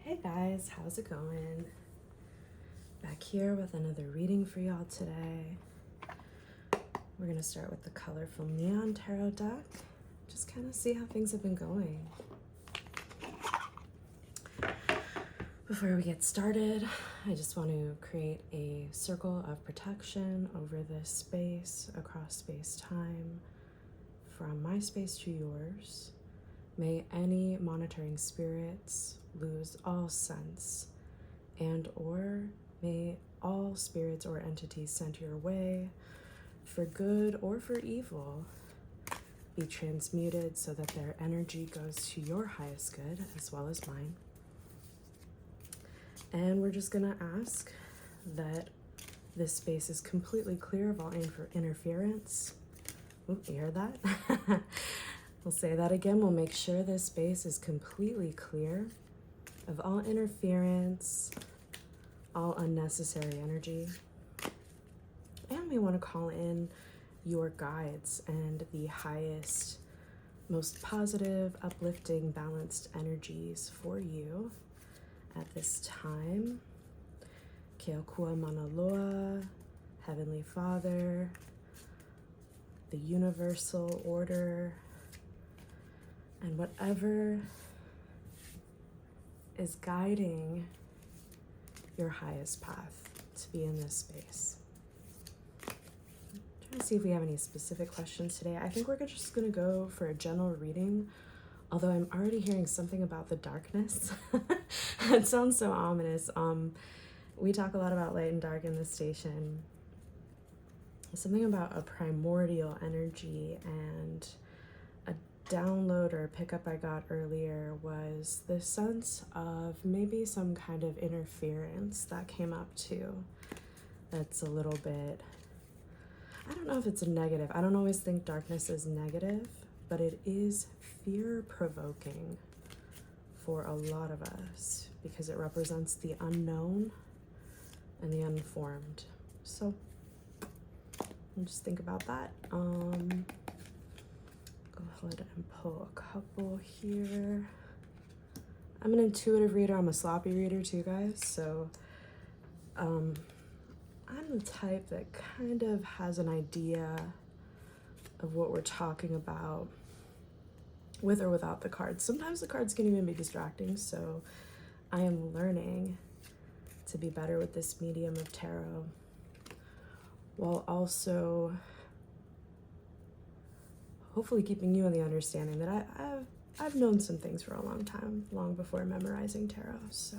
Hey guys, how's it going? Back here with another reading for y'all today. We're gonna start with the colorful Neon Tarot deck. Just kind of see how things have been going. Before we get started, I just want to create a circle of protection over this space, across space-time, from my space to yours. May any monitoring spirits lose all sense, and or may all spirits or entities sent your way, for good or for evil, be transmuted so that their energy goes to your highest good as well as mine. And we're just gonna ask that this space is completely clear of all interference. Ooh, you heard that? We'll say that again. We'll make sure this space is completely clear of all interference, all unnecessary energy. And we want to call in your guides and the highest, most positive, uplifting, balanced energies for you at this time. Keokua Mauna Loa, Heavenly Father, the universal order, and whatever is guiding your highest path to be in this space. Trying to see if we have any specific questions today. I think we're just gonna go for a general reading, although I'm already hearing something about the darkness. It sounds so ominous. We talk a lot about light and dark in this station. Something about a primordial energy, and a download or a pickup I got earlier was the sense of maybe some kind of interference that came up too. That's a little bit, I don't know if it's a negative. I don't always think darkness is negative, but it is fear-provoking for a lot of us because it represents the unknown and the unformed. So just think about that. Go ahead and pull a couple here. I'm an intuitive reader. I'm a sloppy reader too, guys. So I'm the type that kind of has an idea of what we're talking about with or without the cards. Sometimes the cards can even be distracting, so I am learning to be better with this medium of tarot, while also hopefully keeping you in the understanding that I've known some things for a long time, long before memorizing tarot. So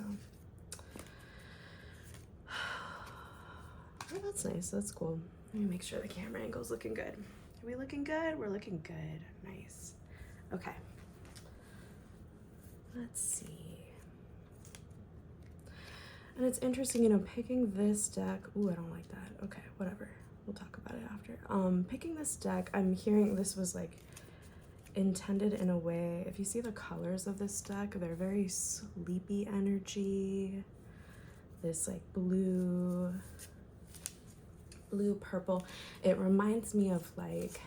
oh, that's nice. That's cool. Let me make sure the camera angle's looking good. Are we looking good? We're looking good. Nice. Okay. Let's see. And it's interesting, you know, picking this deck. Ooh, I don't like that. Okay, whatever. We'll talk about it after. Picking this deck, I'm hearing this was like intended in a way. If you see the colors of this deck, they're very sleepy energy. This like blue, purple. It reminds me of like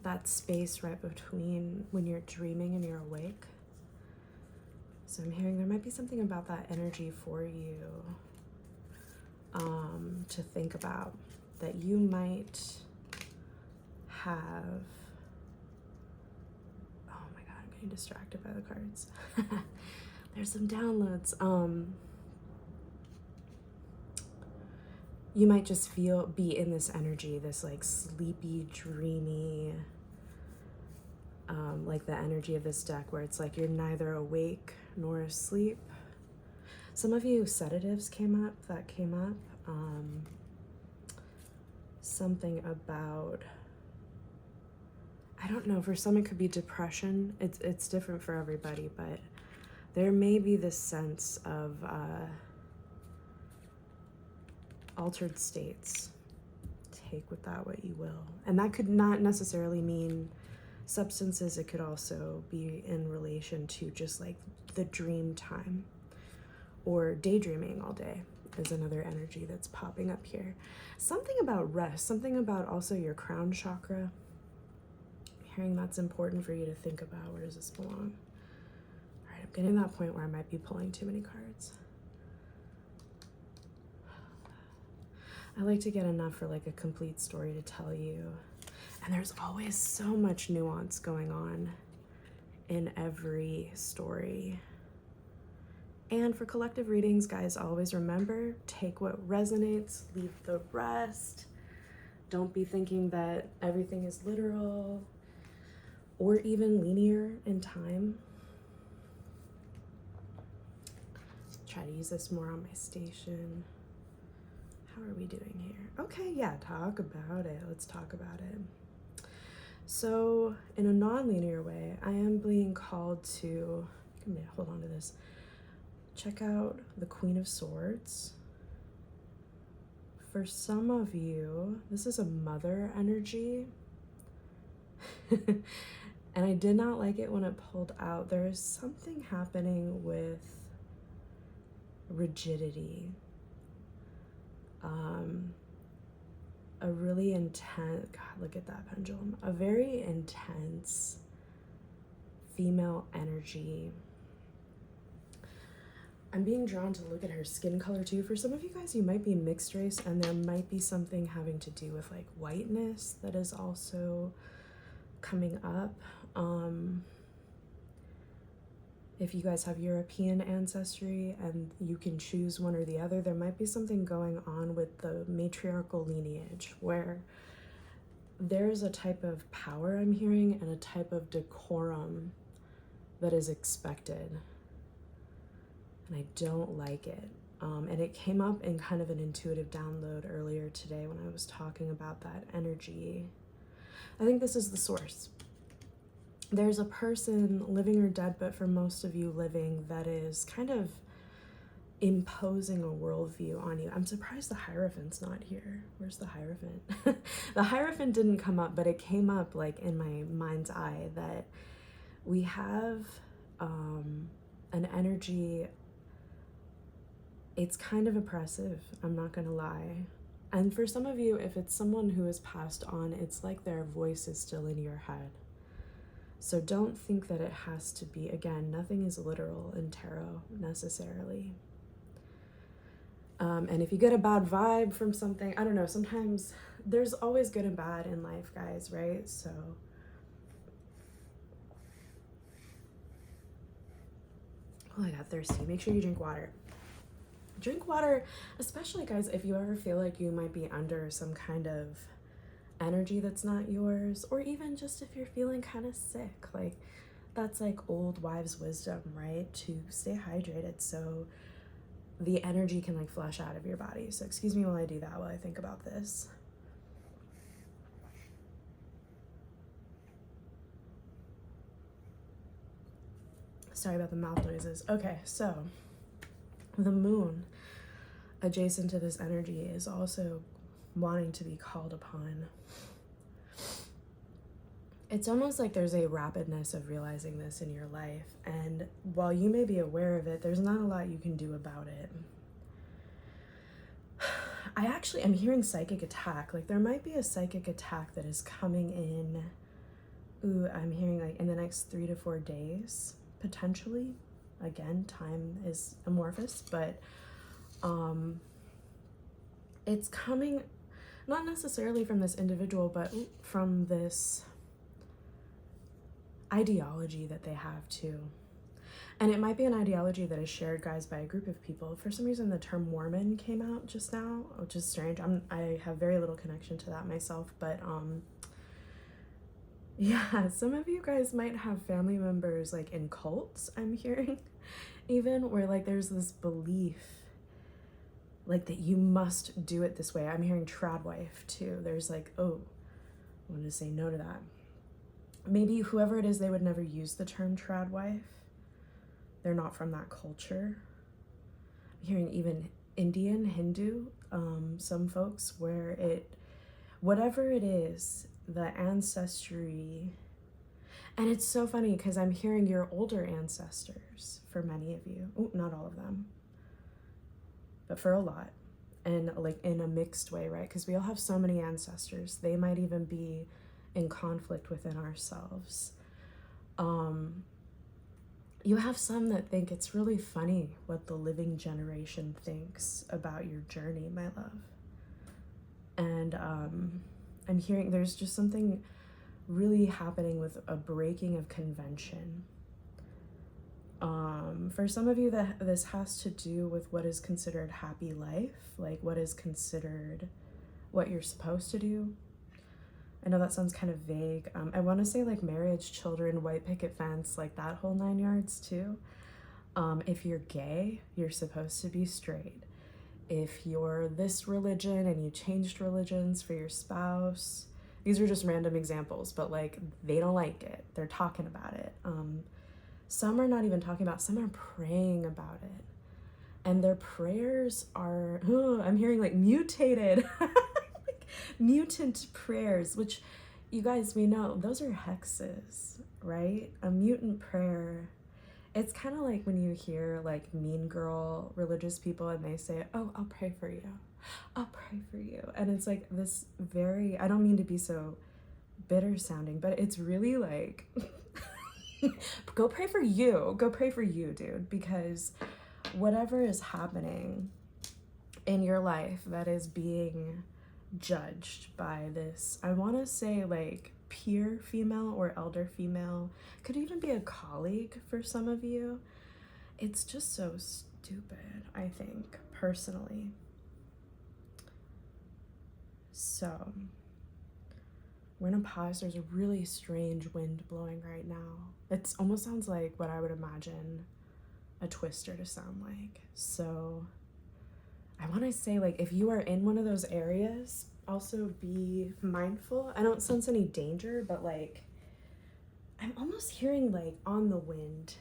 that space right between when you're dreaming and you're awake. So I'm hearing there might be something about that energy for you to think about, that you might have. Oh my God, I'm getting distracted by the cards. There's some downloads. You might just be in this energy, this like sleepy, dreamy, like the energy of this deck where it's like you're neither awake nor asleep. Some of you sedatives came up. Something about, I don't know, for some it could be depression. It's different for everybody, but there may be this sense of altered states. Take with that what you will. And that could not necessarily mean substances. It could also be in relation to just like the dream time, or daydreaming all day is another energy that's popping up here. Something about rest, something about also your crown chakra. I'm hearing that's important for you to think about. Where does this belong? All right, I'm getting to that point where I might be pulling too many cards. I like to get enough for like a complete story to tell you. And there's always so much nuance going on in every story. And for collective readings, guys, always remember, take what resonates, leave the rest. Don't be thinking that everything is literal or even linear in time. Try to use this more on my station. How are we doing here? Okay, yeah, talk about it. Let's talk about it. So, in a non-linear way, I am being called to, hold on to this. Check out the Queen of Swords. For some of you, this is a mother energy. And I did not like it when it pulled out. There is something happening with rigidity. A really intense, God, look at that pendulum. A very intense female energy. I'm being drawn to look at her skin color too. For some of you guys, you might be mixed race, and there might be something having to do with like whiteness that is also coming up. If you guys have European ancestry and you can choose one or the other, there might be something going on with the matriarchal lineage where there's a type of power I'm hearing and a type of decorum that is expected. And I don't like it. And it came up in kind of an intuitive download earlier today when I was talking about that energy. I think this is the source. There's a person, living or dead, but for most of you living, that is kind of imposing a worldview on you. I'm surprised the Hierophant's not here. Where's the Hierophant? The Hierophant didn't come up, but it came up like in my mind's eye that we have an energy. It's kind of oppressive, I'm not gonna lie. And for some of you, if it's someone who has passed on, it's like their voice is still in your head. So don't think that it has to be, again, nothing is literal in tarot necessarily. And if you get a bad vibe from something, I don't know, sometimes there's always good and bad in life, guys, right? So oh, I got thirsty. Make sure you drink water. Drink water, especially, guys, if you ever feel like you might be under some kind of energy that's not yours, or even just if you're feeling kind of sick. Like, that's like old wives' wisdom, right? To stay hydrated so the energy can like flush out of your body. So excuse me while I do that, while I think about this. Sorry about the mouth noises. Okay, so the moon adjacent to this energy is also wanting to be called upon. It's almost like there's a rapidness of realizing this in your life, and while you may be aware of it, there's not a lot you can do about it. I'm hearing psychic attack. Like, there might be a psychic attack that is coming in. Ooh, I'm hearing like in the next 3 to 4 days, potentially. Again, time is amorphous, but it's coming not necessarily from this individual, but from this ideology that they have too. And it might be an ideology that is shared, guys, by a group of people. For some reason, the term Mormon came out just now, which is strange. I have very little connection to that myself, but yeah, some of you guys might have family members like in cults, I'm hearing, even where like there's this belief like that you must do it this way. I'm hearing trad wife too. There's like, oh, I wanted to say no to that. Maybe whoever it is, they would never use the term trad wife. They're not from that culture. I'm hearing even Indian, Hindu, some folks where whatever it is, the ancestry, and it's so funny because I'm hearing your older ancestors for many of you. Ooh, not all of them, but for a lot, and like in a mixed way, right? Because we all have so many ancestors. They might even be in conflict within ourselves. You have some that think it's really funny what the living generation thinks about your journey, my love. And I'm hearing there's just something really happening with a breaking of convention. For some of you, that this has to do with what is considered happy life, like what is considered what you're supposed to do. I know that sounds kind of vague. I want to say like marriage, children, white picket fence, like that whole 9 yards too. If you're gay, you're supposed to be straight. If you're this religion and you changed religions for your spouse, these are just random examples, but like they don't like it. They're talking about it. Some are not even talking about, some are praying about it. And their prayers are, I'm hearing like mutated, like mutant prayers, which you guys, we know those are hexes, right? A mutant prayer. It's kind of like when you hear like mean girl religious people and they say, oh, I'll pray for you. I'll pray for you. And it's like this very, I don't mean to be so bitter sounding, but it's really like, go pray for you. Go pray for you, dude, because whatever is happening in your life that is being judged by this, I want to say like peer female or elder female, could even be a colleague for some of you. It's just so stupid, I think, personally. So we're gonna pause. There's a really strange wind blowing right now. It almost sounds like what I would imagine a twister to sound like. So I want to say, like, if you are in one of those areas, also be mindful. I don't sense any danger, but like I'm almost hearing like on the wind,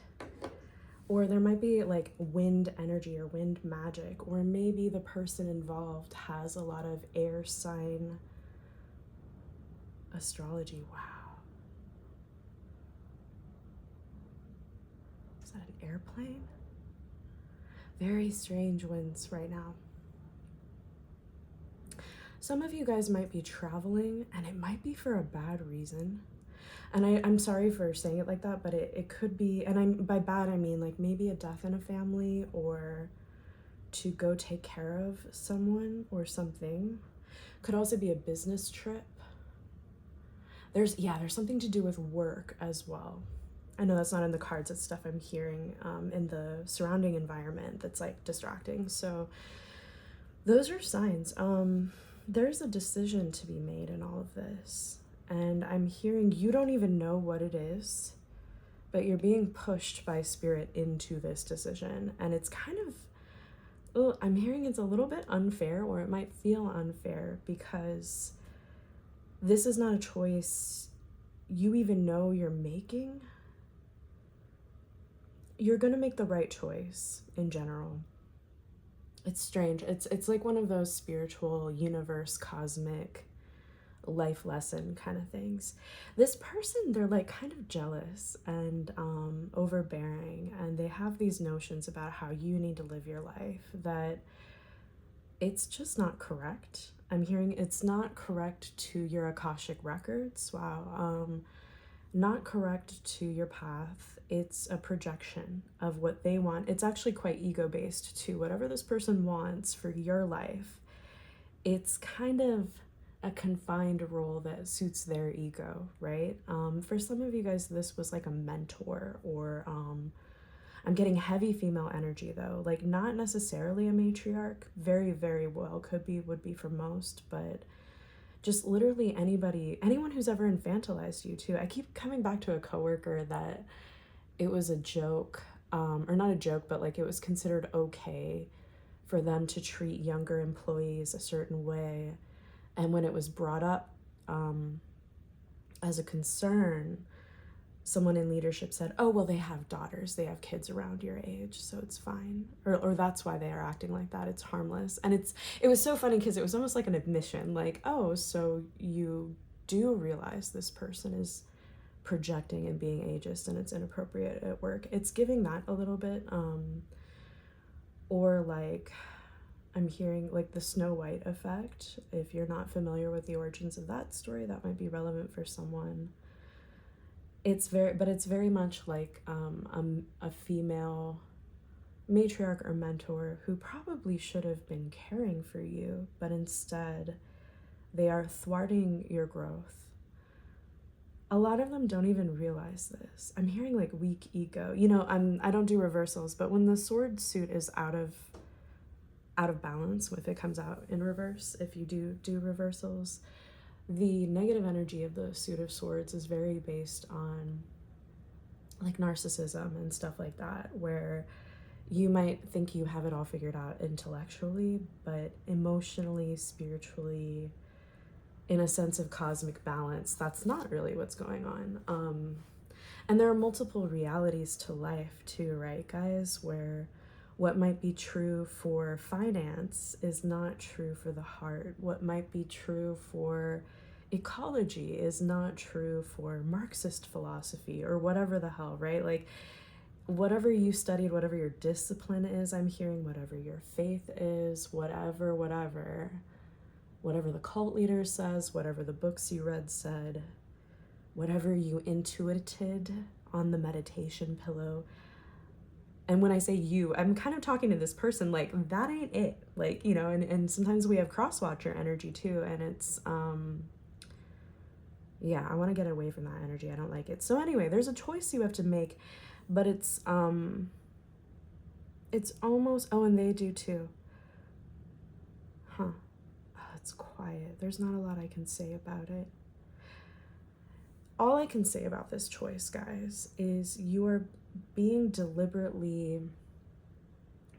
or there might be like wind energy or wind magic, or maybe the person involved has a lot of air sign astrology. Wow. Is that an airplane? Very strange winds right now. Some of you guys might be traveling, and it might be for a bad reason. And I'm sorry for saying it like that, but it could be, and by bad I mean like maybe a death in a family, or to go take care of someone or something. Could also be a business trip. There's something to do with work as well. I know that's not in the cards, it's stuff I'm hearing in the surrounding environment that's like distracting. So those are signs. There's a decision to be made in all of this. And I'm hearing you don't even know what it is, but you're being pushed by spirit into this decision. And it's kind of, I'm hearing it's a little bit unfair, or it might feel unfair, because this is not a choice you even know you're making. You're gonna make the right choice in general. It's strange. It's like one of those spiritual, universe, cosmic, life lesson kind of things. This person, they're like kind of jealous and overbearing, and they have these notions about how you need to live your life that it's just not correct. I'm hearing it's not correct to your Akashic records. Wow. Not correct to your path. It's a projection of what they want. It's actually quite ego-based too. Whatever this person wants for your life, it's kind of a confined role that suits their ego, right? For some of you guys, this was like a mentor, or I'm getting heavy female energy though, like not necessarily a matriarch. Very, very well could be, would be for most, but just literally anyone who's ever infantilized you too. I keep coming back to a coworker that it was a joke, or not a joke, but like it was considered okay for them to treat younger employees a certain way. And when it was brought up as a concern, someone in leadership said, oh, well, they have daughters, they have kids around your age, so it's fine. Or that's why they are acting like that, it's harmless. And it was so funny because it was almost like an admission, like, oh, so you do realize this person is projecting and being ageist and it's inappropriate at work. It's giving that a little bit. Or like, I'm hearing like the Snow White effect. If you're not familiar with the origins of that story, that might be relevant for someone. it's very much like a female matriarch or mentor who probably should have been caring for you, but instead they are thwarting your growth. A lot of them don't even realize this. I'm hearing like weak ego. I don't do reversals, but when the sword suit is out of balance, if it comes out in reverse, if you do reversals, the negative energy of the suit of swords is very based on like narcissism and stuff like that, where you might think you have it all figured out intellectually, but emotionally, spiritually, in a sense of cosmic balance, that's not really what's going on. And there are multiple realities to life too, right, guys, where what might be true for finance is not true for the heart. What might be true for ecology is not true for Marxist philosophy or whatever the hell, right? Like, whatever you studied, whatever your discipline is, I'm hearing, whatever your faith is, whatever the cult leader says, whatever the books you read said, whatever you intuited on the meditation pillow. And when I say you, I'm kind of talking to this person, like, that ain't it. Like, and sometimes we have cross-watcher energy too, and it's, yeah, I want to get away from that energy. I don't like it. So anyway, there's a choice you have to make, but it's almost, oh, and they do too. Huh. Oh, it's quiet. There's not a lot I can say about it. All I can say about this choice, guys, is you are being deliberately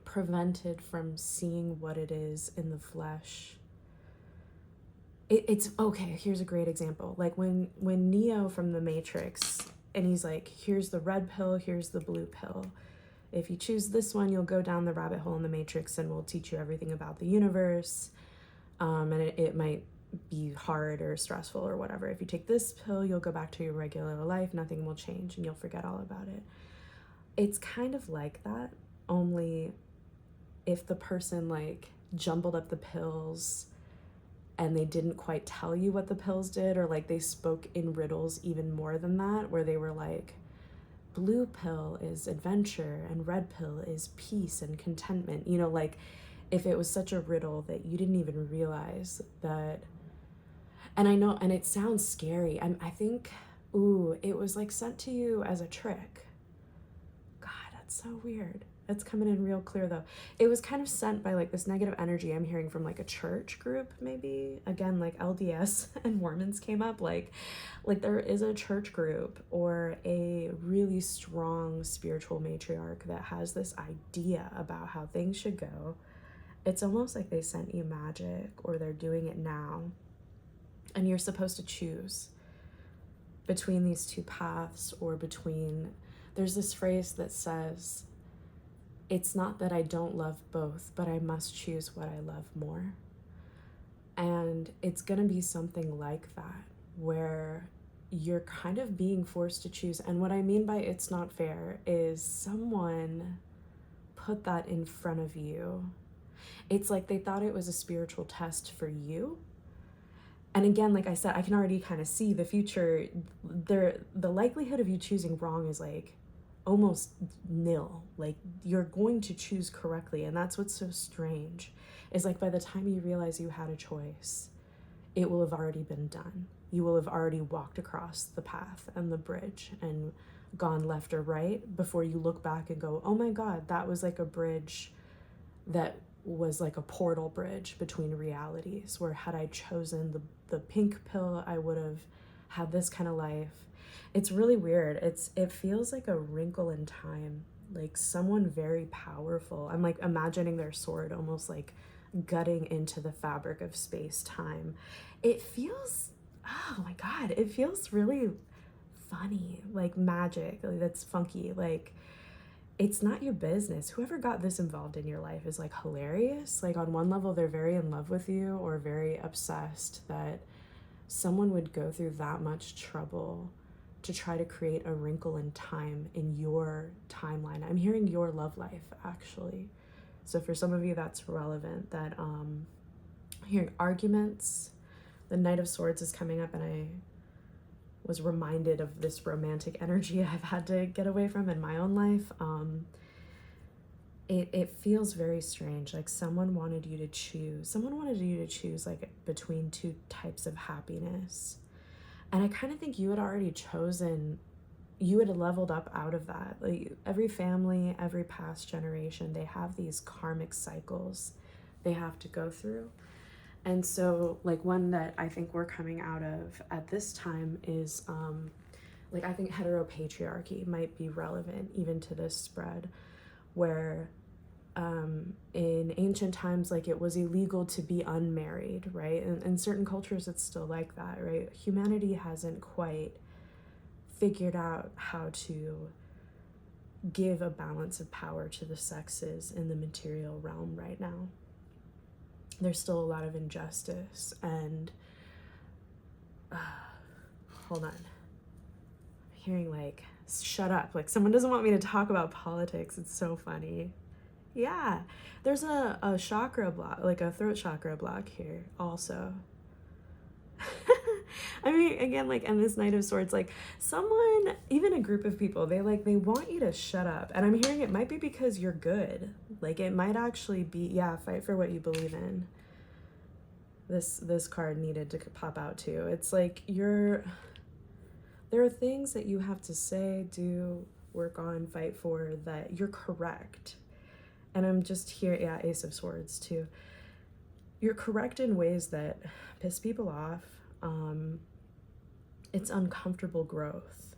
prevented from seeing what it is in the flesh. It's okay. Here's a great example. Like when Neo from the Matrix, and he's like, here's the red pill, here's the blue pill. If you choose this one, you'll go down the rabbit hole in the Matrix and we'll teach you everything about the universe. And it might be hard or stressful or whatever. If you take this pill, you'll go back to your regular life, nothing will change, and you'll forget all about it. It's kind of like that, only if the person like jumbled up the pills and they didn't quite tell you what the pills did, or like they spoke in riddles even more than that, where they were like, blue pill is adventure and red pill is peace and contentment. Like if it was such a riddle that you didn't even realize that. And I know, and it sounds scary. I think, it was like sent to you as a trick. God, that's so weird. It's coming in real clear though. It was kind of sent by like this negative energy I'm hearing from like a church group, maybe. Again, like LDS and Mormons came up. Like there is a church group or a really strong spiritual matriarch that has this idea about how things should go. It's almost like they sent you magic, or they're doing it now. And you're supposed to choose between these two paths, or there's this phrase that says, it's not that I don't love both, but I must choose what I love more. And it's going to be something like that, where you're kind of being forced to choose. And what I mean by it's not fair is someone put that in front of you. It's like they thought it was a spiritual test for you. And again, like I said, I can already kind of see the future. The likelihood of you choosing wrong is like almost nil. Like you're going to choose correctly. And that's what's so strange, is like by the time you realize you had a choice, it will have already been done. You will have already walked across the path and the bridge and gone left or right before you look back and go, oh my God, that was like a bridge that was like a portal bridge between realities, where had I chosen the pink pill, I would have had this kind of life. It's really weird. It feels like a wrinkle in time, like someone very powerful. I'm like imagining their sword almost like gutting into the fabric of space-time. It feels, oh my God, it feels really funny, like magic, like that's funky. Like it's not your business. Whoever got this involved in your life is like hilarious. Like on one level, they're very in love with you or very obsessed that someone would go through that much trouble to try to create a wrinkle in time in your timeline. I'm hearing your love life, actually. So for some of you, that's relevant. That I'm hearing arguments. The Knight of Swords is coming up, and was reminded of this romantic energy I've had to get away from in my own life. It feels very strange. Like someone wanted you to choose like between two types of happiness. And I kind of think you had already chosen, you had leveled up out of that. Like every family, every past generation, they have these karmic cycles they have to go through. And so like one that I think we're coming out of at this time is like I think heteropatriarchy might be relevant even to this spread, where in ancient times, like it was illegal to be unmarried, right? And in certain cultures it's still like that, right? Humanity hasn't quite figured out how to give a balance of power to the sexes in the material realm right now. There's still a lot of injustice and hold on, I'm hearing like shut up, like someone doesn't want me to talk about politics. It's so funny. Yeah, there's a chakra block, like a throat chakra block here also. I mean, again, like, and this Knight of Swords, like, someone, even a group of people, they want you to shut up. And I'm hearing it might be because you're good. Like, it might actually be, yeah, fight for what you believe in. This card needed to pop out too. It's like there are things that you have to say, do, work on, fight for, that you're correct. And I'm just here, yeah, Ace of Swords too. You're correct in ways that piss people off. It's uncomfortable growth.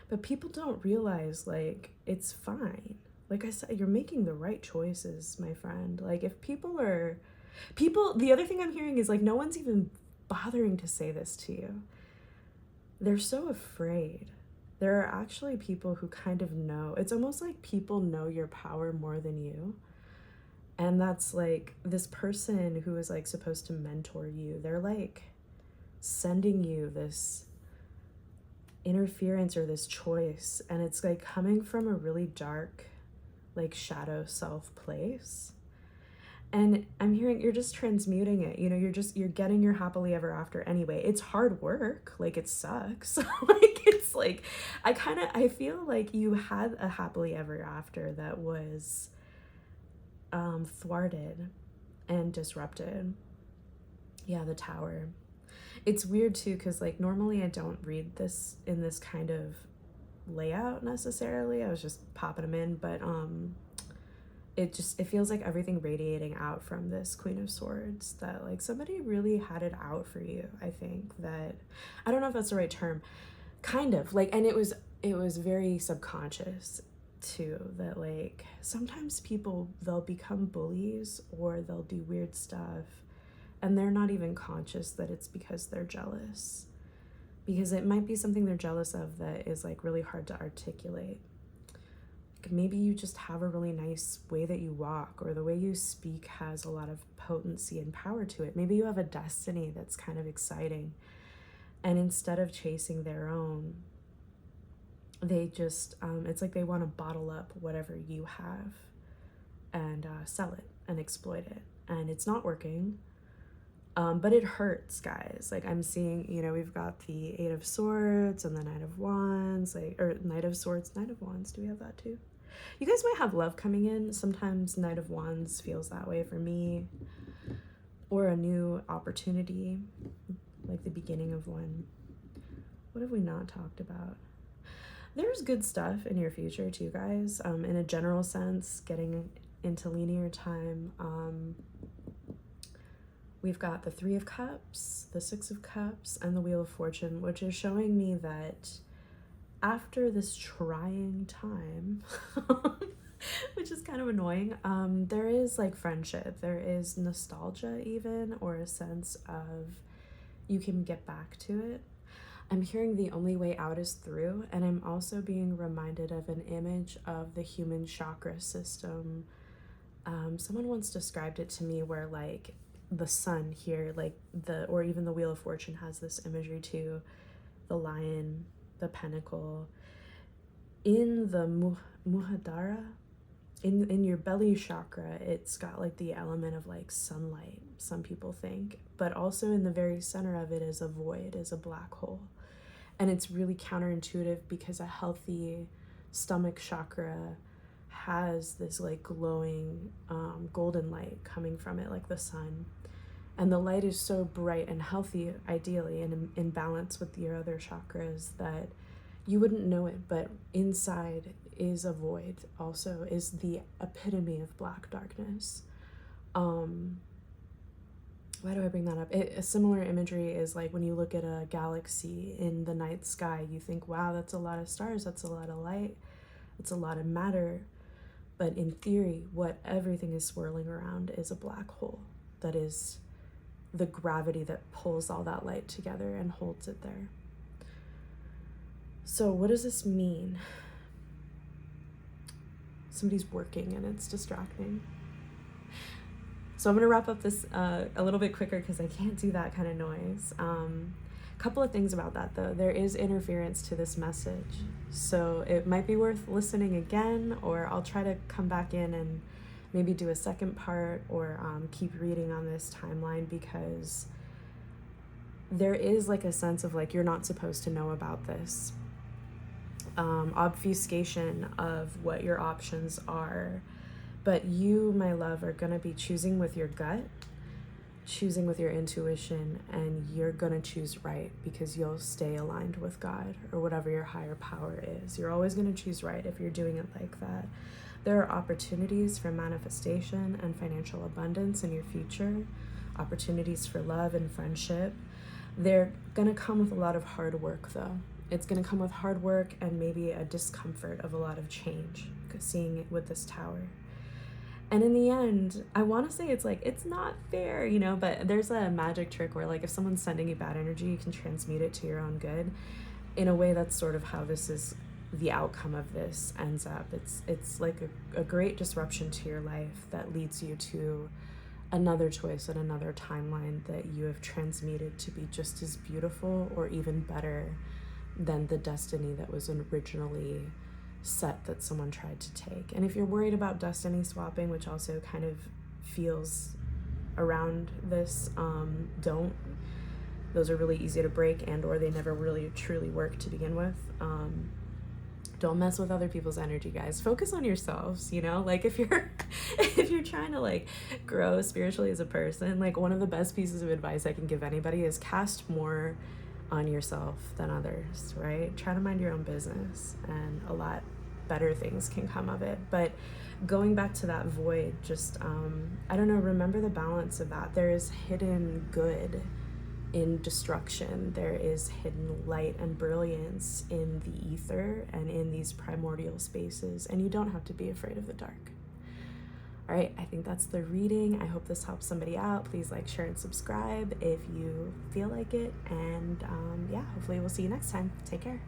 But people don't realize, like, it's fine. Like I said, you're making the right choices, my friend. Like, if the other thing I'm hearing is, like, no one's even bothering to say this to you. They're so afraid. There are actually people who kind of know. It's almost like people know your power more than you. And that's like this person who is like supposed to mentor you. They're like sending you this interference or this choice. And it's like coming from a really dark, like shadow self place. And I'm hearing you're just transmuting it. You know, you're getting your happily ever after anyway. It's hard work. Like, it sucks. Like, it's like, I feel like you had a happily ever after that was thwarted and disrupted. Yeah, the Tower. It's weird too, because like normally I don't read this in this kind of layout necessarily. I was just popping them in, but it feels like everything radiating out from this Queen of Swords, that like somebody really had it out for you. I think that, I don't know if that's the right term, kind of like, and it was very subconscious too, that like sometimes people, they'll become bullies or they'll do weird stuff and they're not even conscious that it's because they're jealous, because it might be something they're jealous of that is like really hard to articulate. Maybe you just have a really nice way that you walk, or the way you speak has a lot of potency and power to it. Maybe you have a destiny that's kind of exciting, and instead of chasing their own, they just it's like they want to bottle up whatever you have and sell it and exploit it, and it's not working. But it hurts, guys. Like, I'm seeing, you know, we've got the Eight of Swords and the Knight of Wands, like, or Knight of Swords, Knight of Wands. Do we have that too? You guys might have love coming in. Sometimes Knight of Wands feels that way for me, or a new opportunity, like the beginning of one. What have we not talked about? There's good stuff in your future too, guys. In a general sense, getting into linear time. We've got the Three of Cups, the Six of Cups, and the Wheel of Fortune, which is showing me that after this trying time, which is kind of annoying, there is like friendship, there is nostalgia even, or a sense of you can get back to it. I'm hearing the only way out is through, and I'm also being reminded of an image of the human chakra system. Someone once described it to me where like the sun here, like or even the Wheel of Fortune has this imagery too, the lion, the pentacle, in the Muladhara, in your belly chakra, it's got like the element of like sunlight, some people think, but also in the very center of it is a void, is a black hole. And it's really counterintuitive because a healthy stomach chakra has this like glowing golden light coming from it, like the sun. And the light is so bright and healthy, ideally, and in balance with your other chakras, that you wouldn't know it, but inside is a void, also, is the epitome of black darkness. Why do I bring that up? A similar imagery is like when you look at a galaxy in the night sky, you think, wow, that's a lot of stars, that's a lot of light, it's a lot of matter. But in theory, what everything is swirling around is a black hole. That is the gravity that pulls all that light together and holds it there. So what does this mean? Somebody's working and it's distracting. So I'm going to wrap up this a little bit quicker because I can't do that kind of noise. Couple of things about that, though. There is interference to this message. So it might be worth listening again, or I'll try to come back in and maybe do a second part, or keep reading on this timeline, because there is like a sense of like, you're not supposed to know about this. Obfuscation of what your options are. But you, my love, are going to be choosing with your gut, choosing with your intuition, and you're going to choose right because you'll stay aligned with God or whatever your higher power is. You're always going to choose right if you're doing it like that. There are opportunities for manifestation and financial abundance in your future, opportunities for love and friendship. They're going to come with a lot of hard work, though. It's going to come with hard work and maybe a discomfort of a lot of change, seeing it with this tower. And in the end, I want to say it's like, it's not fair, you know, but there's a magic trick where like if someone's sending you bad energy, you can transmute it to your own good. In a way, that's sort of how this is, the outcome of this ends up. It's like a great disruption to your life that leads you to another choice and another timeline that you have transmuted to be just as beautiful or even better than the destiny that was originally set that someone tried to take. And if you're worried about destiny swapping, which also kind of feels around this, don't. Those are really easy to break, and or they never really truly work to begin with. Don't mess with other people's energy, guys. Focus on yourselves, you know? Like if you're trying to like grow spiritually as a person, like one of the best pieces of advice I can give anybody is cast more on yourself than others, right? Try to mind your own business, and a lot better things can come of it. But going back to that void, just I don't know, remember the balance of that. There is hidden good in destruction. There is hidden light and brilliance in the ether and in these primordial spaces, and you don't have to be afraid of the dark. All right, I think that's the reading. I hope this helps somebody out. Please like, share, and subscribe if you feel like it. And yeah, hopefully we'll see you next time. Take care.